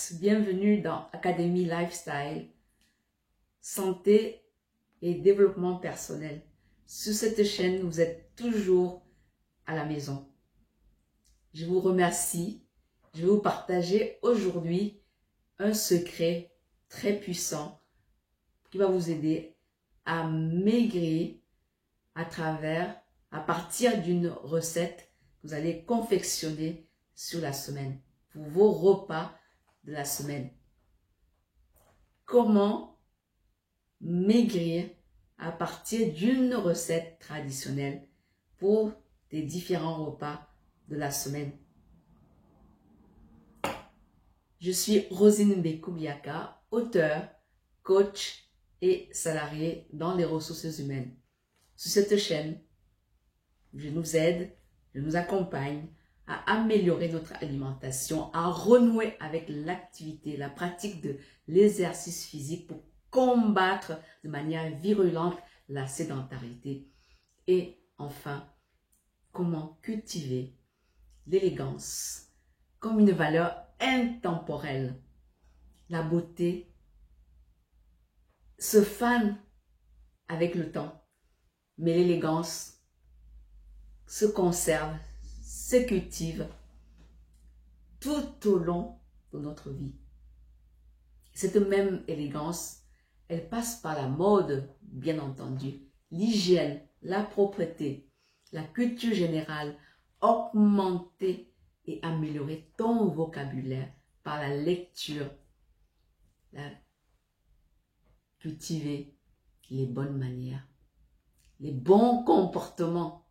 tous, bienvenue dans Académie Lifestyle, santé et développement personnel. Sur cette chaîne, vous êtes toujours à la maison. Je vous remercie. Je vais vous partager aujourd'hui un secret très puissant qui va vous aider à maigrir à partir d'une recette que vous allez confectionner sur la semaine, pour vos repas de la semaine. Comment maigrir à partir d'une recette traditionnelle pour des différents repas de la semaine. Je suis Rosine Bekoubiaka, auteure, coach et salariée dans les ressources humaines. Sur cette chaîne, je nous aide, je nous accompagne à améliorer notre alimentation, à renouer avec l'activité, la pratique de l'exercice physique pour combattre de manière virulente la sédentarité. Et enfin, comment cultiver l'élégance comme une valeur intemporelle. La beauté se fane avec le temps, mais l'élégance se conserve, se cultive tout au long de notre vie. Cette même élégance, elle passe par la mode, bien entendu, l'hygiène, la propreté, la culture générale, augmenter et améliorer ton vocabulaire par la lecture, cultiver les bonnes manières, les bons comportements.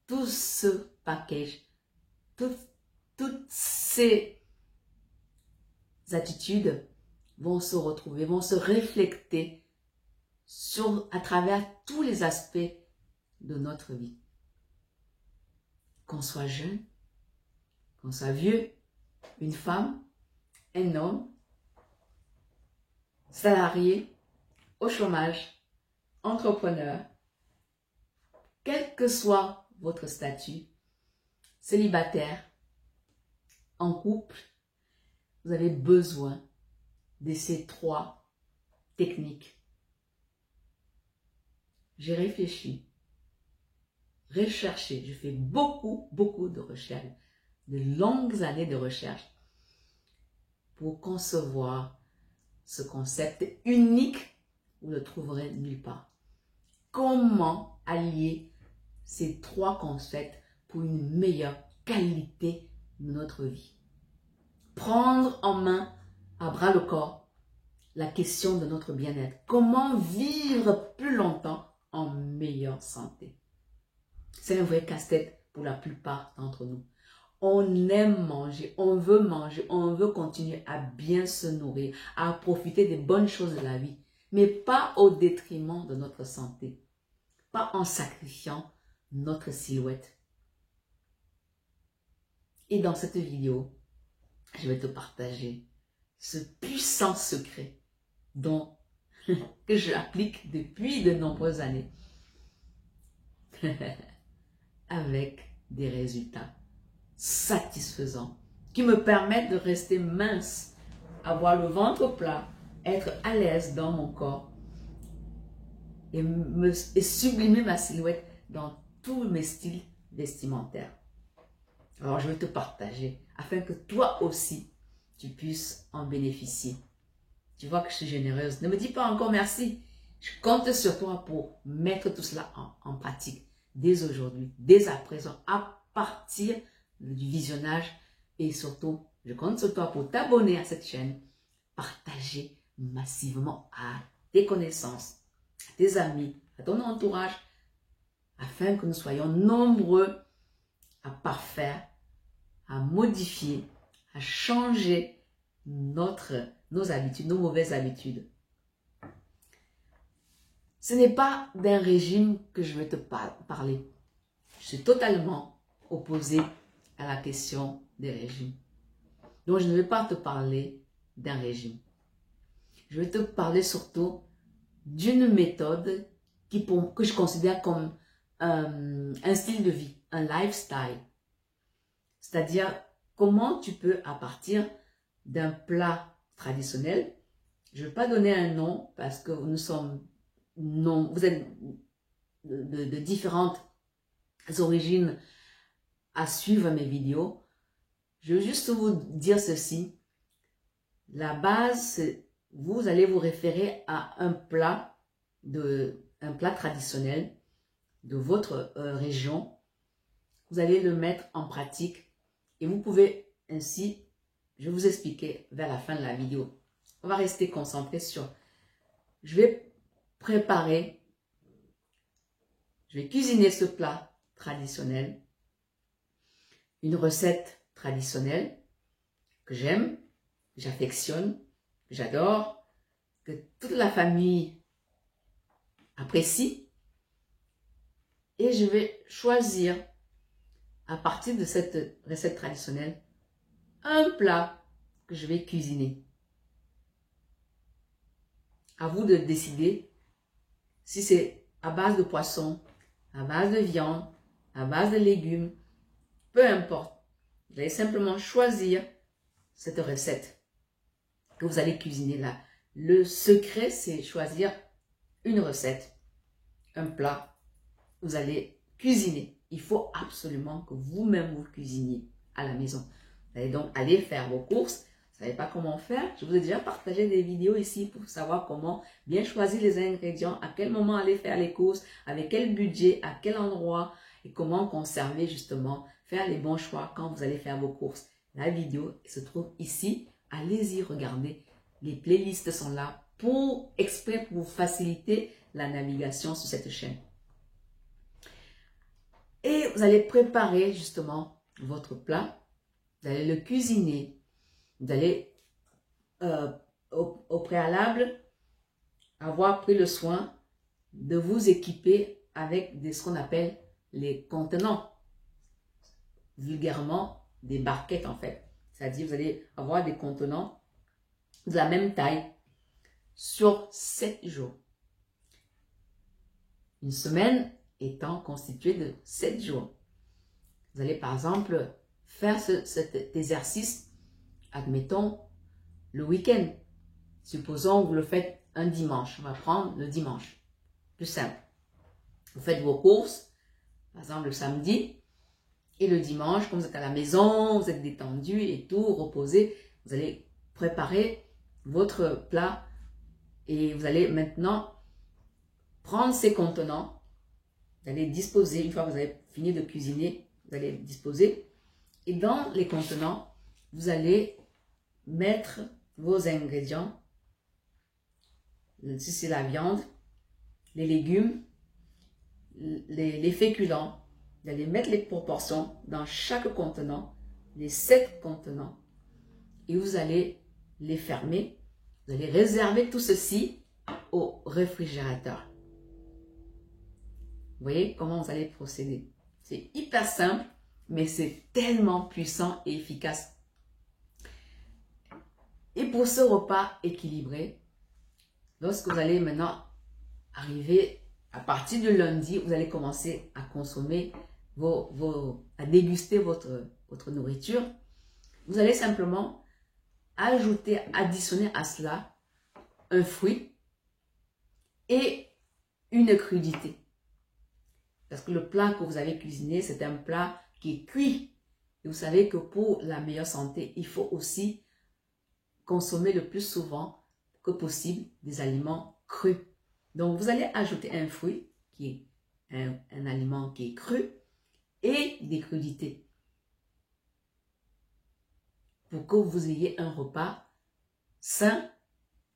Tout ce package, toutes ces attitudes vont se retrouver, vont se refléter à travers tous les aspects de notre vie. Qu'on soit jeune, qu'on soit vieux, une femme, un homme, salarié, au chômage, entrepreneur, quel que soit votre statut, célibataire, en couple, vous avez besoin de ces 3 techniques. J'ai réfléchi, recherché, je fais beaucoup de recherches, de longues années de recherche pour concevoir ce concept unique, vous ne le trouverez nulle part. Comment allier ces 3 concepts pour une meilleure qualité de notre vie? Prendre en main, à bras le corps, la question de notre bien-être. Comment vivre plus longtemps en meilleure santé? C'est un vrai casse-tête pour la plupart d'entre nous. On aime manger, on veut continuer à bien se nourrir, à profiter des bonnes choses de la vie, mais pas au détriment de notre santé, pas en sacrifiant notre silhouette. Et dans cette vidéo, je vais te partager ce puissant secret que j'applique depuis de nombreuses années avec des résultats satisfaisants qui me permettent de rester mince, avoir le ventre plat, être à l'aise dans mon corps et sublimer ma silhouette dans tous mes styles vestimentaires. Alors je vais te partager afin que toi aussi tu puisses en bénéficier. Tu vois que je suis généreuse. Ne me dis pas encore merci. Je compte sur toi pour mettre tout cela en pratique dès aujourd'hui, dès à présent, à partir du visionnage. Et surtout, je compte sur toi pour t'abonner à cette chaîne, partager massivement à tes connaissances, à tes amis, à ton entourage, afin que nous soyons nombreux à parfaire, à modifier, à changer nos habitudes, nos mauvaises habitudes. Ce n'est pas d'un régime que je vais te parler. Je suis totalement opposée à la question des régimes. Donc, je ne vais pas te parler d'un régime. Je vais te parler surtout d'une méthode que je considère comme un style de vie, un lifestyle. C'est-à-dire comment tu peux, à partir d'un plat traditionnel. Je ne vais pas donner un nom parce que nous sommes non, vous êtes de différentes origines à suivre mes vidéos. Je veux juste vous dire ceci. La base, vous allez vous référer à un plat traditionnel de votre région. Vous allez le mettre en pratique et vous pouvez ainsi, je vais vous expliquer vers la fin de la vidéo. On va rester concentré sur, je vais cuisiner ce plat traditionnel, une recette traditionnelle que j'aime, que j'affectionne, que j'adore, que toute la famille apprécie. Et je vais choisir, à partir de cette recette traditionnelle, un plat que je vais cuisiner. À vous de décider si c'est à base de poisson, à base de viande, à base de légumes, peu importe. Vous allez simplement choisir cette recette que vous allez cuisiner là. Le secret, c'est choisir une recette, un plat. Vous allez cuisiner. Il faut absolument que vous-même vous cuisiniez à la maison. Vous allez donc aller faire vos courses. Vous ne savez pas comment faire? Je vous ai déjà partagé des vidéos ici pour savoir comment bien choisir les ingrédients, à quel moment aller faire les courses, avec quel budget, à quel endroit et comment conserver justement, faire les bons choix quand vous allez faire vos courses. La vidéo se trouve ici. Allez-y regarder. Les playlists sont là pour exprès pour vous faciliter la navigation sur cette chaîne. Et vous allez préparer justement votre plat. Vous allez le cuisiner. Vous allez au préalable avoir pris le soin de vous équiper avec ce qu'on appelle les contenants. Vulgairement, des barquettes en fait. C'est-à-dire vous allez avoir des contenants de la même taille sur 7 jours. Une semaine étant constituée de 7 jours. Vous allez par exemple faire cet exercice, admettons, le week-end. Supposons que vous le faites un dimanche. On va prendre le dimanche. Plus simple. Vous faites vos courses, par exemple le samedi, et le dimanche, quand vous êtes à la maison, vous êtes détendu et tout, reposé, vous allez préparer votre plat et vous allez maintenant prendre ces contenants, vous allez disposer, une fois que vous avez fini de cuisiner, vous allez disposer, et dans les contenants, vous allez mettre vos ingrédients, si c'est la viande, les légumes, les féculents. Vous allez mettre les proportions dans chaque contenant, les 7 contenants, et vous allez les fermer. Vous allez réserver tout ceci au réfrigérateur. Vous voyez comment vous allez procéder. C'est hyper simple, mais c'est tellement puissant et efficace. Et pour ce repas équilibré, lorsque vous allez maintenant arriver à partir du lundi, vous allez commencer à consommer à déguster votre nourriture. Vous allez simplement additionner à cela un fruit et une crudité. Parce que le plat que vous avez cuisiné, c'est un plat qui est cuit. Et vous savez que pour la meilleure santé, il faut aussi consommer le plus souvent que possible des aliments crus. Donc, vous allez ajouter un fruit qui est un aliment qui est cru et des crudités pour que vous ayez un repas sain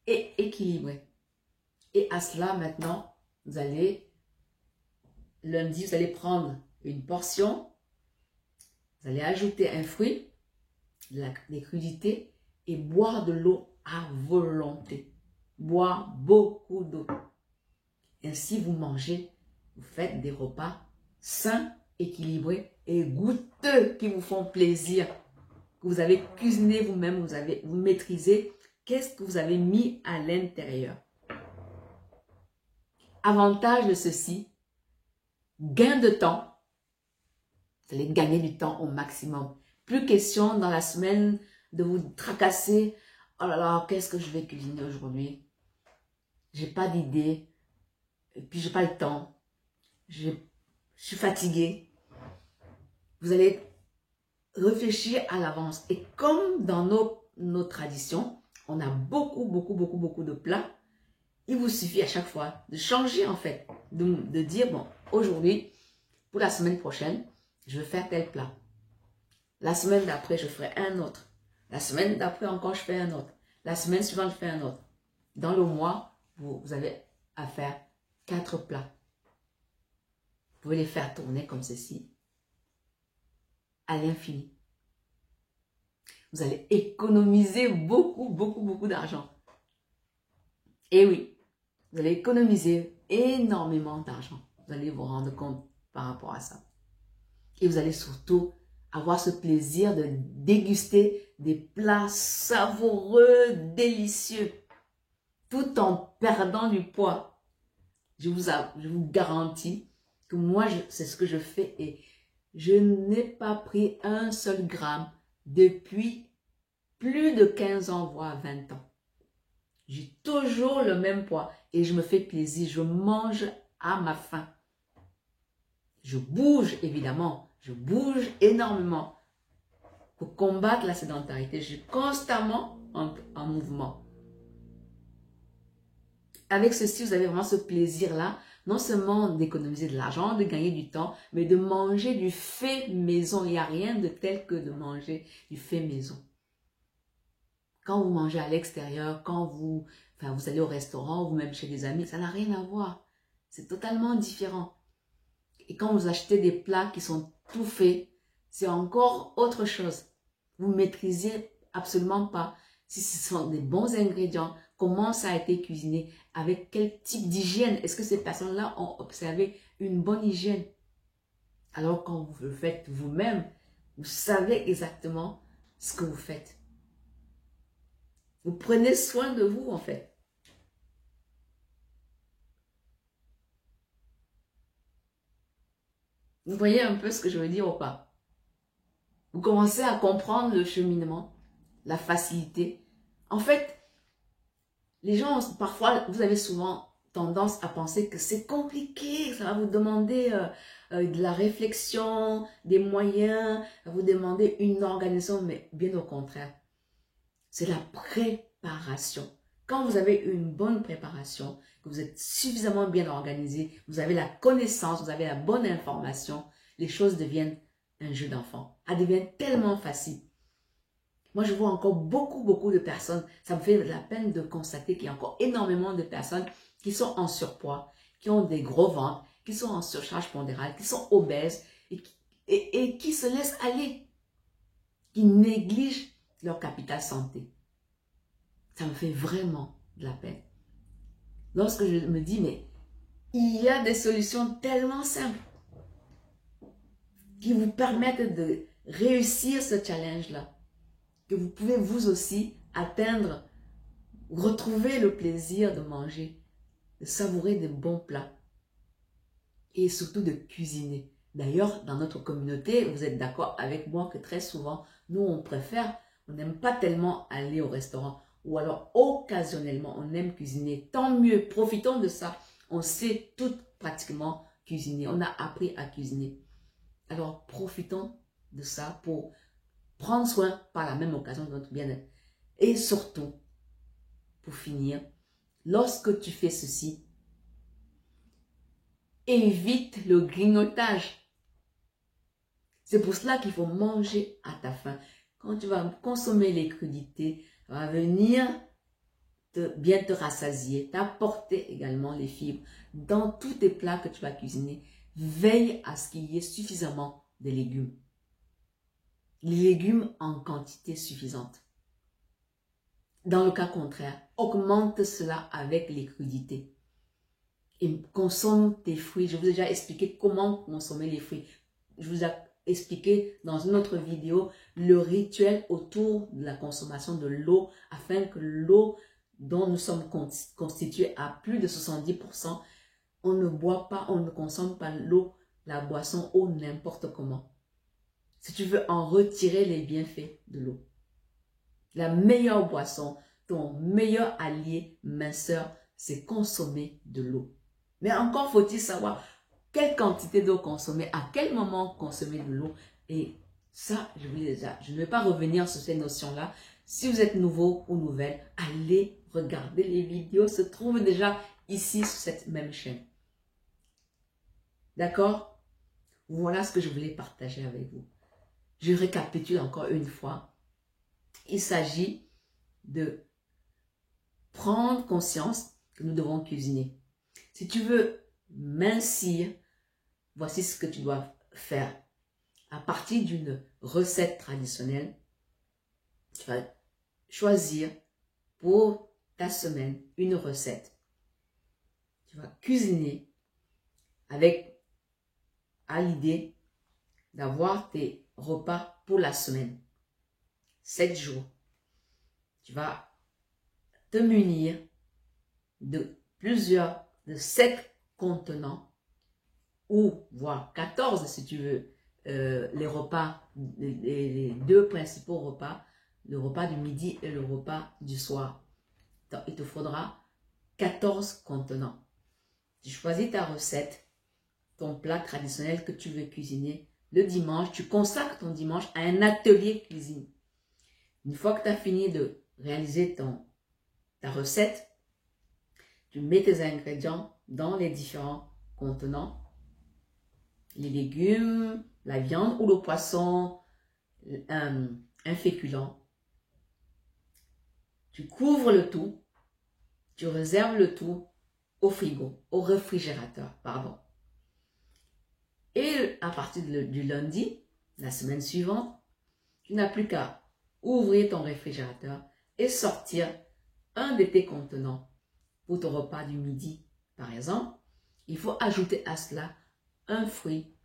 et équilibré. Et à cela, maintenant, lundi, vous allez prendre une portion, vous allez ajouter un fruit, des crudités et boire de l'eau à volonté. Boire beaucoup d'eau. Ainsi, vous mangez, vous faites des repas sains, équilibrés et goûteux qui vous font plaisir. Que vous avez cuisiné vous-même, vous maîtrisez qu'est-ce que vous avez mis à l'intérieur. Avantage de ceci, gain de temps. Vous allez gagner du temps au maximum. Plus question dans la semaine de vous tracasser. Oh là là, qu'est-ce que je vais cuisiner aujourd'hui? J'ai pas d'idée. Et puis j'ai pas le temps. Je suis fatiguée. Vous allez réfléchir à l'avance. Et comme dans nos traditions, on a beaucoup de plats, il vous suffit à chaque fois de changer en fait. De dire, bon, aujourd'hui, pour la semaine prochaine, je vais faire tel plat. La semaine d'après, je ferai un autre. La semaine d'après encore, je fais un autre. La semaine suivante, je fais un autre. Dans le mois, vous avez à faire 4 plats. Vous pouvez les faire tourner comme ceci, à l'infini. Vous allez économiser beaucoup d'argent. Et oui, vous allez économiser énormément d'argent. Vous allez vous rendre compte par rapport à ça. Et vous allez surtout avoir ce plaisir de déguster des plats savoureux, délicieux, tout en perdant du poids. Je vous garantis que moi, c'est ce que je fais et je n'ai pas pris un seul gramme depuis plus de 15 ans, voire 20 ans. J'ai toujours le même poids et je me fais plaisir, je mange à ma faim. Je bouge évidemment, je bouge énormément pour combattre la sédentarité. Je suis constamment en mouvement. Avec ceci, vous avez vraiment ce plaisir-là, non seulement d'économiser de l'argent, de gagner du temps, mais de manger du fait maison. Il n'y a rien de tel que de manger du fait maison. Quand vous mangez à l'extérieur, quand vous allez au restaurant ou même chez des amis, ça n'a rien à voir. C'est totalement différent. Et quand vous achetez des plats qui sont tout faits, c'est encore autre chose. Vous maîtrisez absolument pas si ce sont des bons ingrédients, comment ça a été cuisiné, avec quel type d'hygiène. Est-ce que ces personnes-là ont observé une bonne hygiène? Alors quand vous le faites vous-même, vous savez exactement ce que vous faites. Vous prenez soin de vous en fait. Vous voyez un peu ce que je veux dire ou pas? Vous commencez à comprendre le cheminement, la facilité. En fait, les gens, parfois, vous avez souvent tendance à penser que c'est compliqué, ça va vous demander de la réflexion, des moyens, ça va vous demander une organisation, mais bien au contraire. C'est la préparation. Quand vous avez une bonne préparation, que vous êtes suffisamment bien organisé, vous avez la connaissance, vous avez la bonne information, les choses deviennent un jeu d'enfant. Elles deviennent tellement faciles. Moi, je vois encore beaucoup de personnes. Ça me fait la peine de constater qu'il y a encore énormément de personnes qui sont en surpoids, qui ont des gros ventres, qui sont en surcharge pondérale, qui sont obèses et qui se laissent aller, qui négligent leur capital santé. Ça me fait vraiment de la peine. Lorsque je me dis, mais il y a des solutions tellement simples qui vous permettent de réussir ce challenge-là, que vous pouvez vous aussi atteindre, retrouver le plaisir de manger, de savourer de bons plats et surtout de cuisiner. D'ailleurs, dans notre communauté, vous êtes d'accord avec moi que très souvent, nous, on n'aime pas tellement aller au restaurant ou alors occasionnellement, on aime cuisiner. Tant mieux, profitons de ça. On sait toutes pratiquement cuisiner. On a appris à cuisiner. Alors, profitons de ça pour prendre soin par la même occasion de notre bien-être. Et surtout, pour finir, lorsque tu fais ceci, évite le grignotage. C'est pour cela qu'il faut manger à ta faim. Quand tu vas consommer les crudités, ça va venir bien te rassasier, t'apporter également les fibres. Dans tous tes plats que tu vas cuisiner, veille à ce qu'il y ait suffisamment de légumes. Les légumes en quantité suffisante. Dans le cas contraire, augmente cela avec les crudités. Et consomme tes fruits. Je vous ai déjà expliqué comment consommer les fruits. Je vous ai expliqué dans une autre vidéo le rituel autour de la consommation de l'eau afin que l'eau dont nous sommes constitués à plus de 70%, on ne boit pas, on ne consomme pas l'eau, la boisson eau n'importe comment. Si tu veux en retirer les bienfaits de l'eau. La meilleure boisson, ton meilleur allié minceur, c'est consommer de l'eau. Mais encore faut-il savoir quelle quantité d'eau consommer, à quel moment consommer de l'eau. Et ça, je vous dis déjà, je ne vais pas revenir sur ces notions-là. Si vous êtes nouveau ou nouvelle, allez regarder les vidéos, se trouvent déjà ici sur cette même chaîne. D'accord? Voilà ce que je voulais partager avec vous. Je récapitule encore une fois. Il s'agit de prendre conscience que nous devons cuisiner. Si tu veux mincir, voici ce que tu dois faire. À partir d'une recette traditionnelle, tu vas choisir pour ta semaine une recette. Tu vas cuisiner avec à l'idée d'avoir tes repas pour la semaine. 7 jours. Tu vas te munir de 7 contenants ou voire 14 si tu veux, les repas, les 2 principaux repas, le repas du midi et le repas du soir. Donc, il te faudra 14 contenants. Tu choisis ta recette, ton plat traditionnel que tu veux cuisiner. Le dimanche, tu consacres ton dimanche à un atelier cuisine. Une fois que tu as fini de réaliser ta recette, tu mets tes ingrédients dans les différents contenants. Les légumes, la viande ou le poisson, un féculent. Tu couvres le tout, tu réserves le tout au frigo, au réfrigérateur, pardon. Et à partir du lundi, la semaine suivante, tu n'as plus qu'à ouvrir ton réfrigérateur et sortir un de tes contenants pour ton repas du midi. Par exemple, il faut ajouter à cela un fruit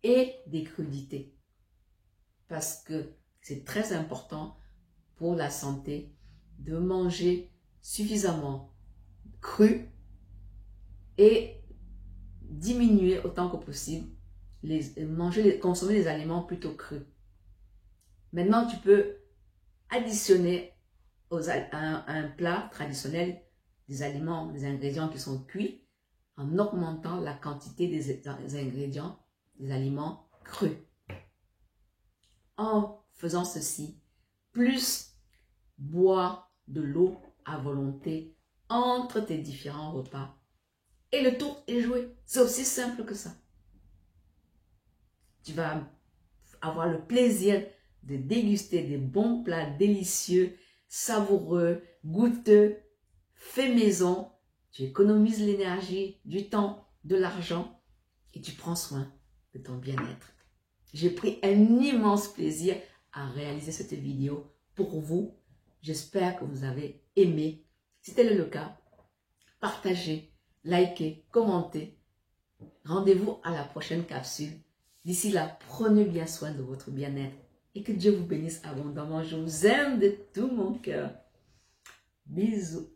et des crudités. Parce que c'est très important pour la santé de manger suffisamment cru et diminuer autant que possible, consommer les aliments plutôt crus. Maintenant, tu peux additionner à un plat traditionnel des aliments, des ingrédients qui sont cuits en augmentant la quantité des ingrédients, des aliments crus. En faisant ceci, plus boire de l'eau à volonté entre tes différents repas. Et le tour est joué. C'est aussi simple que ça. Tu vas avoir le plaisir de déguster des bons plats délicieux, savoureux, goûteux, faits maison. Tu économises l'énergie, du temps, de l'argent et tu prends soin de ton bien-être. J'ai pris un immense plaisir à réaliser cette vidéo pour vous. J'espère que vous avez aimé. Si tel est le cas, partagez, likez, commentez. Rendez-vous à la prochaine capsule. D'ici là, prenez bien soin de votre bien-être et que Dieu vous bénisse abondamment. Je vous aime de tout mon cœur. Bisous.